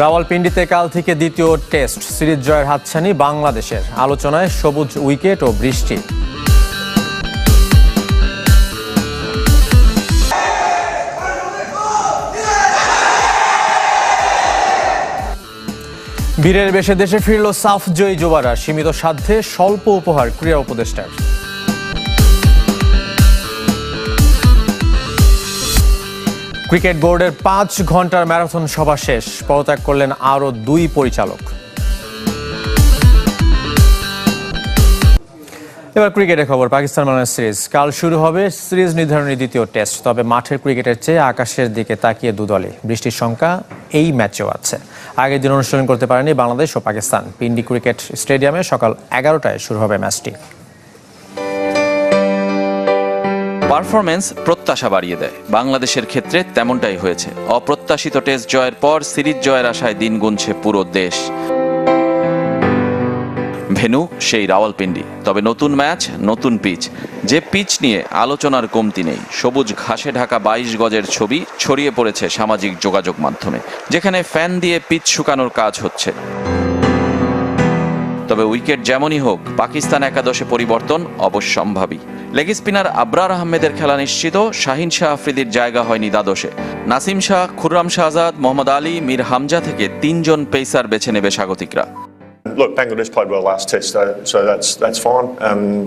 রাওয়ালপিন্ডিতে কাল থেকে দ্বিতীয় টেস্ট সিরিজ জয়ের হাতছানি বাংলাদেশের। আলোচনায় সবুজ উইকেট ও বৃষ্টি। বীরের বেশে দেশে ফিরল সাফ জয়ী যুবারা। সীমিত সাধ্যে স্বল্প উপহার ক্রীড়া উপদেষ্টার। ক্রিকেট বোর্ডের 5 ঘন্টার ম্যারাথন সভা শেষ। পদত্যাগ করলেন আরও 2 পরিচালক। এবার ক্রিকেটের খবর। পাকিস্তান বাংলাদেশ সিরিজ কাল শুরু হবে। সিরিজ নির্ধারণী দ্বিতীয় টেস্ট। তবে মাঠের ক্রিকেটের চেয়ে আকাশের দিকে তাকিয়ে দুদলই। বৃষ্টির শঙ্কা এই ম্যাচেও আছে। আগের দিন অনুশীলন করতে পারেনি বাংলাদেশ ও পাকিস্তান। পিন্ডি ক্রিকেট স্টেডিয়ামে সকাল 11টায় শুরু হবে ম্যাচটি। পারফরমেন্স প্রত্যাশা বাড়িয়ে দেয়। বাংলাদেশের ক্ষেত্রে তেমনটাই হয়েছে। অপ্রত্যাশিত টেস্ট জয়ের পর সিরিজ জয়ের আশায় দিন গুনছে পুরো দেশ। ভেন্যু সেই রাওয়ালপিন্ডি। তবে নতুন ম্যাচ, নতুন পিচ। যে পিচ নিয়ে আলোচনার কমতি নেই। সবুজ ঘাসে ঢাকা 22 গজের ছবি ছড়িয়ে পড়েছে সামাজিক যোগাযোগ মাধ্যমে, যেখানে ফ্যান দিয়ে পিচ শুকানোর কাজ হচ্ছে। তবে উইকেট যেমনই হোক, পাকিস্তান একাদশে পরিবর্তন অবশ্যম্ভাবী। লেগ স্পিনার আবরার আহমেদের খেলা নিশ্চিত। শাহিন শাহ আফ্রিদির জায়গা হয়নি দ্বাদশে। নাসিম শাহ, খুররাম শাহজাদ, মোহাম্মদ আলী, মীর হামজা থেকে 3 জন পেসার বেছে নেবে স্বাগতিকরা।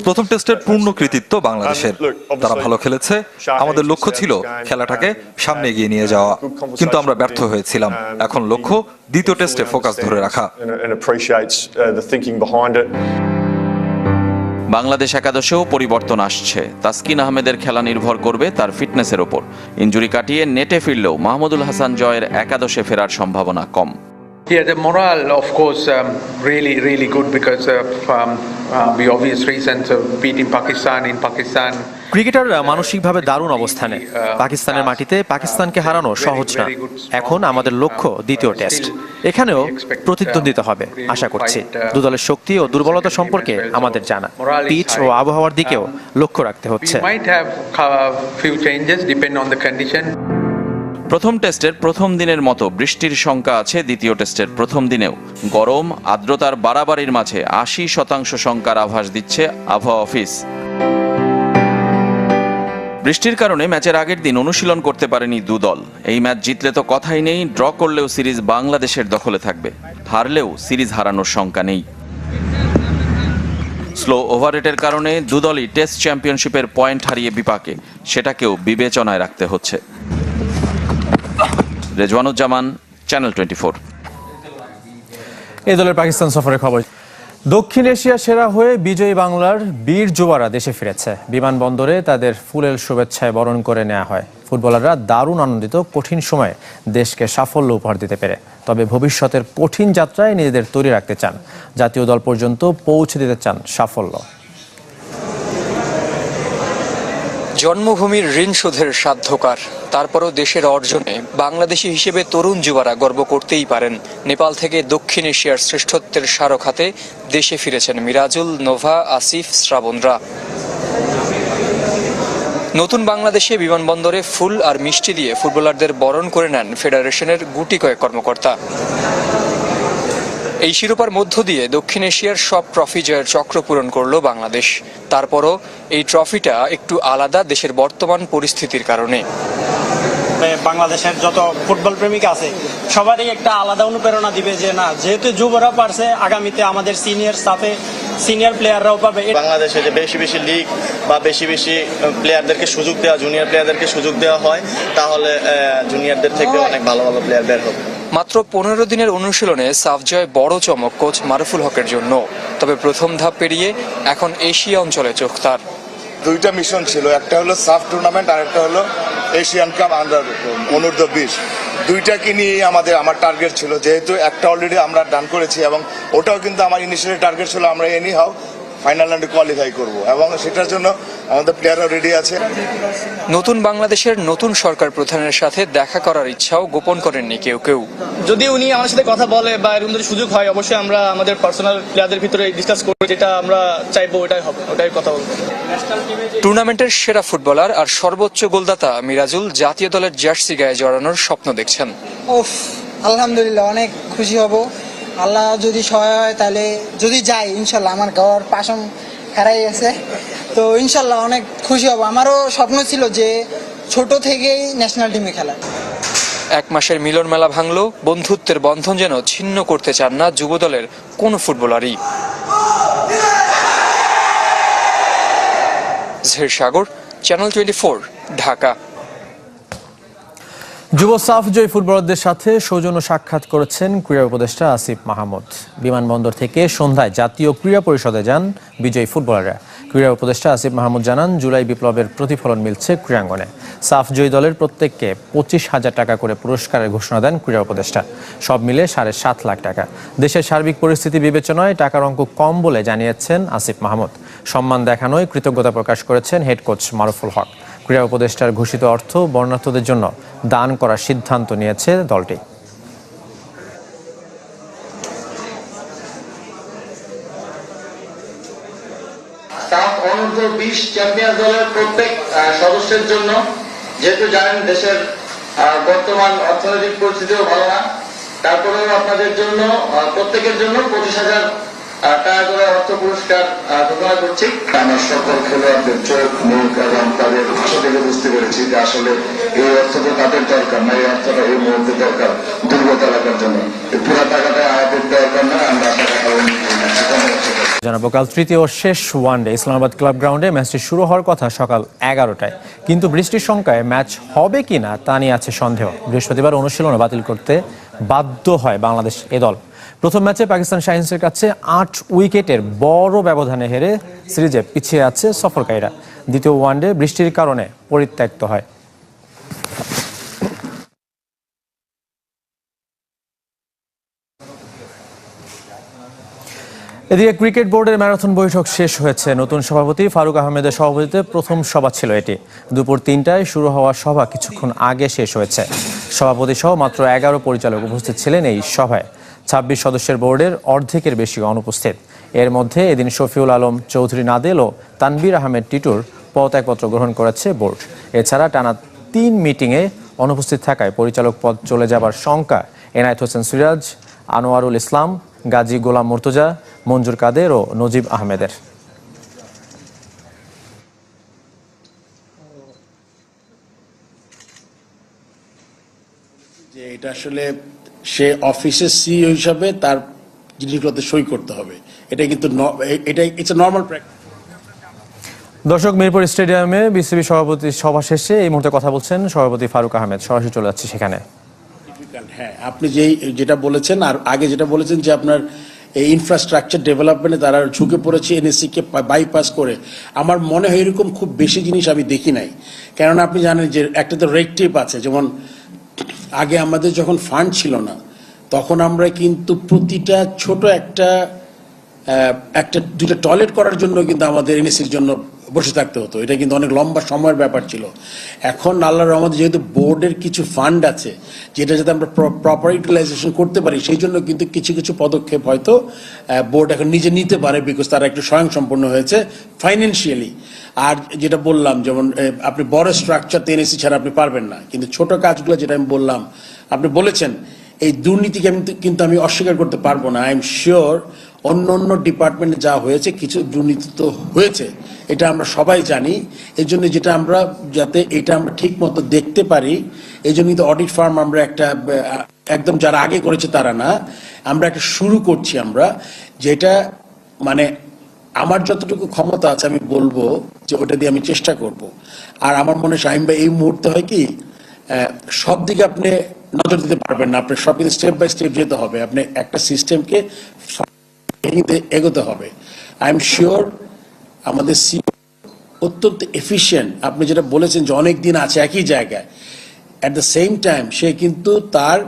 প্রথম টেস্টের পূর্ণ কৃতিত্ব বাংলাদেশের। তারা ভালো খেলেছে। আমাদের লক্ষ্য ছিল খেলাটাকে সামনে এগিয়ে নিয়ে যাওয়া, কিন্তু আমরা ব্যর্থ হয়েছিলাম। এখন লক্ষ্য দ্বিতীয় টেস্টে ফোকাস ধরে রাখা। বাংলাদেশ একাদশেও পরিবর্তন আসছে। তাসকিন আহমেদের খেলা নির্ভর করবে তার ফিটনেসের ওপর। ইনজুরি কাটিয়ে নেটে ফিরলেও মাহমুদুল হাসান জয়ের একাদশে ফেরার সম্ভাবনা কম। Yeah, the morale, of course, really good because of the obvious reasons of beating Pakistan in Pakistan. Cricketer মানসিকভাবে দারুণ অবস্থানে। পাকিস্তানের মাটিতে পাকিস্তানকে হারানো সহজ না। এখন আমাদের লক্ষ্য দ্বিতীয় টেস্ট। এখানেও প্রতিদ্বন্দ্বিতা হবে আশা করছি। দুদলের শক্তি ও দুর্বলতা সম্পর্কে আমাদের জানা। পিচ ও আবহাওয়ার দিকেও লক্ষ্য রাখতে হচ্ছে। প্রথম টেস্টের প্রথম দিনের মতো বৃষ্টির শঙ্কা আছে দ্বিতীয় টেস্টের প্রথম দিনেও। গরম, আর্দ্রতার বাড়াবাড়ির মাঝে 80% শঙ্কার আভাস দিচ্ছে আবহাওয়া অফিস। বৃষ্টির কারণে ম্যাচের আগের দিন অনুশীলন করতে পারেনি দুদল। এই ম্যাচ জিতলে তো কথাই নেই। ড্র করলেও সিরিজ বাংলাদেশের দখলে থাকবে। হারলেও সিরিজ হারানোর শঙ্কা নেই। স্লো ওভাররেটের কারণে দুদলই টেস্ট চ্যাম্পিয়নশিপের পয়েন্ট হারিয়ে বিপাকে। সেটাকেও বিবেচনায় রাখতে হচ্ছে। রেজওয়ানুজ্জামান, চ্যানেল 24। এই দলের পাকিস্তান সফরের খবর। দক্ষিণ এশিয়া সেরা হয়ে বিজয়ী বাংলার বীর যুবারা দেশে ফিরেছে। বিমানবন্দরে তাদের ফুলেল শুভেচ্ছায় বরণ করে নেওয়া হয়। ফুটবলাররা দারুণ আনন্দিত, কঠিন সময়ে দেশকে সাফল্য উপহার দিতে পেরে। তবে ভবিষ্যতের কঠিন যাত্রায় নিজেদের তৈরি রাখতে চান। জাতীয় দল পর্যন্ত পৌঁছে দিতে চান সাফল্য। জন্মভূমির ঋণ শোধের সাধ্যকার। তারপরও দেশের অর্জনে বাংলাদেশি হিসেবে তরুণ যুবারা গর্ব করতেই পারেন। নেপাল থেকে দক্ষিণ এশিয়ার শ্রেষ্ঠত্বের স্মারক হাতে দেশে ফিরেছেন মিরাজুল, নোভা, আসিফ, শ্রাবণরা। নতুন বাংলাদেশে বিমানবন্দরে ফুল আর মিষ্টি দিয়ে ফুটবলারদের বরণ করে নেন ফেডারেশনের গুটি কয়েক কর্মকর্তা। এই শিরোপার মধ্য দিয়ে দক্ষিণ এশিয়ার সব ট্রফি জয়ের চক্র পূরণ করল বাংলাদেশ। তারপরও এই ট্রফিটা একটু আলাদা দেশের বর্তমান পরিস্থিতির কারণে। বাংলাদেশের যত ফুটবল প্রেমিক আছে সবারই একটা আলাদা অনুপ্রেরণা দিবে যে না, যেহেতু যুবরা পারছে, আগামীতে আমাদের সিনিয়র স্টাফে সিনিয়র প্লেয়াররাও পাবে। বাংলাদেশে যে বেশি বেশি লিগ বা বেশি বেশি প্লেয়ারদেরকে সুযোগ দেওয়া, জুনিয়র প্লেয়ারদেরকে সুযোগ দেওয়া হয়, তাহলে জুনিয়রদের থেকে অনেক ভালো ভালো প্লেয়ার বের হবে। মাত্র 15 দিনের অনুশীলনে সাফ জয় বড় চমক কোচ মারুফুল হকের জন্য। তবে প্রথম ধাপ পেরিয়ে এখন এশিয়া অঞ্চলে চোখ তার। 2টা মিশন ছিল, একটা হলো সাফ টুর্নামেন্ট আর একটা হলো এশিয়ান কাপ আন্ডার অনূর্ধ্ব 20। দুইটাকে নিয়ে আমার টার্গেট ছিল। যেহেতু একটা অলরেডি আমরা ডান করেছি এবং ওটাও কিন্তু আমার ইনিশিয়ালি টার্গেট ছিল আমরা এনি হাউ ফাইনাল রাউন্ডে কোয়ালিফাই করব, এবং সেটার জন্য আমাদের প্লেয়াররা রেডি আছে। নতুন বাংলাদেশের নতুন সরকার প্রধানের সাথে দেখা করার ইচ্ছাও গোপন করেননি কেউ কেউ। যদি উনি আমার সাথে কথা বলে বা এরকম যদি সুযোগ হয়, অবশ্যই আমরা আমাদের পার্সোনাল প্লেয়ারদের ভিতরে ডিসকাস করব, যেটা আমরা চাইবো ওটাই হবে, ওটাই কথা বলবো। টুর্নামেন্টের সেরা ফুটবলার আর সর্বোচ্চ গোলদাতা মিরাজুল জাতীয় দলের জার্সি গায়ে জড়ানোর স্বপ্ন দেখছেন। আলহামদুলিল্লাহ অনেক খুশি হব। আল্লাহ যদি সহায় হয় তাহলে যদি যাই ইনশাল্লাহ, আমার ঘর পাশন হারাই গেছে, তো ইনশাল্লাহ অনেক খুশি হব। আমারও স্বপ্ন ছিল যে ছোট থেকেই ন্যাশনাল টিমে খেলা। 1 মাসের মিলন মেলা ভাঙলো, বন্ধুত্বের বন্ধন যেন ছিন্ন করতে চান না যুবদলের কোন ফুটবলারই। জহির সাগর, চ্যানেল 24, ঢাকা। যুব সাফ জয়ী ফুটবলারদের সাথে সৌজন্য সাক্ষাৎ করেছেন ক্রীড়া উপদেষ্টা আসিফ মাহমুদ। বিমানবন্দর থেকে সন্ধ্যায় জাতীয় ক্রীড়া পরিষদে যান বিজয়ী ফুটবলাররা। ক্রীড়া উপদেষ্টা আসিফ মাহমুদ জানান, জুলাই বিপ্লবের প্রতিফলন মিলছে ক্রীড়াঙ্গনে। সাফ জয়ী দলের প্রত্যেককে 25,000 টাকা করে পুরস্কারের ঘোষণা দেন ক্রীড়া উপদেষ্টা। সব মিলে 7.5 লাখ টাকা। দেশের সার্বিক পরিস্থিতি বিবেচনায় টাকার অঙ্ক কম বলে জানিয়েছেন আসিফ মাহমুদ। সম্মান দেখানোয় কৃতজ্ঞতা প্রকাশ করেছেন হেড কোচ মারুফুল হক। ক্রীড়া উপদেষ্টার ঘোষিত অর্থ বর্ণাঢ্যদের জন্য দান করার সিদ্ধান্ত নিয়েছে দলটি। সাফ অনূর্ধ্ব 20 চ্যাম্পিয়ন দলের প্রত্যেক সদস্যের জন্য, যেহেতু জানেন দেশের বর্তমান অর্থনৈতিক পরিস্থিতিও ভালো না, তারপরেও আপনাদের জন্য প্রত্যেকের জন্য 25,000 টাকা করে অর্থ পুরস্কার ঘোষণা করছি। আমার সকল খেলোয়াড়দের চোখ, মুখ এবং তাদের ভাষা থেকে বুঝতে পেরেছি যে আসলে এই অর্থটা তাদের দরকার না, এই অর্থটা এই মুহূর্তে দরকার দুর্বলতা লাগার জন্য। পুরো টাকাটা আমাদের দরকার না, আমরা জানাবো কাল তৃতীয় ও শেষ ওয়ানডে ইসলামাবাদ ক্লাব গ্রাউন্ডে ম্যাচটি শুরু হওয়ার কথা সকাল 11টায়, কিন্তু বৃষ্টির শঙ্কায় ম্যাচ হবে কিনা তা নিয়ে আছে সন্দেহ। বৃহস্পতিবার অনুশীলন বাতিল করতে বাধ্য হয় বাংলাদেশ এ দল। প্রথম ম্যাচে পাকিস্তান শাহিনসের কাছে 8 উইকেটের বড় ব্যবধানে হেরে সিরিজে পিছিয়ে আছে সফরকারীরা। দ্বিতীয় ওয়ানডে বৃষ্টির কারণে পরিত্যক্ত হয়। এদিকে ক্রিকেট বোর্ডের ম্যারাথন বৈঠক শেষ হয়েছে। নতুন সভাপতি ফারুক আহমেদের সভাপতিত্বে প্রথম সভা ছিল এটি। দুপুর 3টায় শুরু হওয়া সভা কিছুক্ষণ আগে শেষ হয়েছে। সভাপতি সহ মাত্র 11 পরিচালক উপস্থিত ছিলেন এই সভায়। 26 সদস্যের বোর্ডের অর্ধেকের বেশি অনুপস্থিত। এর মধ্যে এদিন শফিউল আলম চৌধুরী নাদেল ও তানবীর আহমেদ টিটুর পদত্যাগপত্র গ্রহণ করেছে বোর্ড। এছাড়া টানা 3 মিটিংয়ে অনুপস্থিত থাকায় পরিচালক পদ চলে যাবার শঙ্কা এনায়েত হোসেন সিরাজ, আনোয়ারুল ইসলাম, গাজী গোলাম মুর্তজা, মঞ্জুর কাদের ও নজিব আহমেদের। যে এটা আসলে সে অফিসের সিইও হিসাবে তার জিনিসগুলোতে সই করতে হবে, এটা কিন্তু এটা ইটস এ নরমাল প্র্যাকটিস। দর্শক, মিরপুর স্টেডিয়ামে বিসিবি সভাপতি সভা শেষে এই মুহূর্তে কথা বলছেন সভাপতি ফারুক আহমেদ। সরাসরি চলে যাচ্ছে সেখানে। হ্যাঁ, আপনি যেটা বলেছেন আর আগে যেটা বলেছেন যে আপনার এই ইনফ্রাস্ট্রাকচার ডেভেলপমেন্টে তারা ঝুঁকে পড়েছে এনএসসি কে বাইপাস করে, আমার মনে হয় এরকম খুব বেশি জিনিস আমি দেখি নাই। কেননা আপনি জানেন যে একটা তো রেড টেপ আছে, যেমন আগে আমাদের যখন ফান্ড ছিল না তখন আমরা কিন্তু প্রতিটা ছোট একটা 2টা টয়লেট করার জন্য কিন্তু আমাদের এনএসসির জন্য বসে থাকতে হতো। এটা কিন্তু অনেক লম্বা সময়ের ব্যাপার ছিল। এখন আল্লাহর রহমতে যেহেতু বোর্ডের কিছু ফান্ড আছে যেটা যাতে আমরা প্রপার ইউটিলাইজেশন করতে পারি, সেই জন্য কিন্তু কিছু কিছু পদক্ষেপ হয়তো বোর্ড এখন নিজে নিতে পারে, বিকজ তারা একটু স্বয়ংসম্পূর্ণ হয়েছে ফাইন্যান্সিয়ালি। আর যেটা বললাম, যেমন আপনি বড় স্ট্রাকচার এনএসসি ছাড়া আপনি পারবেন না, কিন্তু ছোট কাজগুলো যেটা আমি বললাম, আপনি বলেছেন এই দুর্নীতিকে কিন্তু আমি অস্বীকার করতে পারবো না। আই এম শিওর অন্য অন্য ডিপার্টমেন্টে যা হয়েছে কিছু দুর্নীতি তো হয়েছে, এটা আমরা সবাই জানি। এই জন্য যেটা আমরা যাতে এটা আমরা ঠিক মতো দেখতে পারি, এই জন্যই তো অডিট ফার্ম আমরা একটা একদম যারা আগে করেছে তারা না, আমরা একটা শুরু করছি আমরা, যেটা মানে আমার যতটুকু ক্ষমতা আছে আমি বলবো যে ওটা দিয়ে আমি চেষ্টা করব। আর আমার মনে হয় শাহিম ভাই এই মুহূর্তে হয় কি সব দিকে আপনি নজর দিতে পারবেন না, আপনার সব কিছু স্টেপ বাই স্টেপ যেতে হবে, আপনি একটা সিস্টেমকে এগোতে হবে। আই এম শিওর আমাদের অত্যন্ত এফিশিয়েন্ট। আপনি যেটা বলেছেন যে অনেক দিন আছে একই জায়গায়, অ্যাট দ্য সেম টাইম সে কিন্তু তার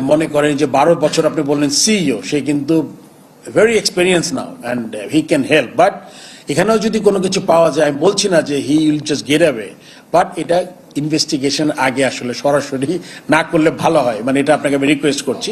মনে করেন যে 12 বছর আপনি বললেন সিইও, সে কিন্তু very experience now and he can help. But এখানেও যদি কোনো কিছু পাওয়া যায়, আমি বলছি না যে he will just get away, but এটা ইনভেস্টিগেশন আগে আসলে সরাসরি না করলে ভালো হয়, মানে এটা আপনাকে আমি রিকোয়েস্ট করছি।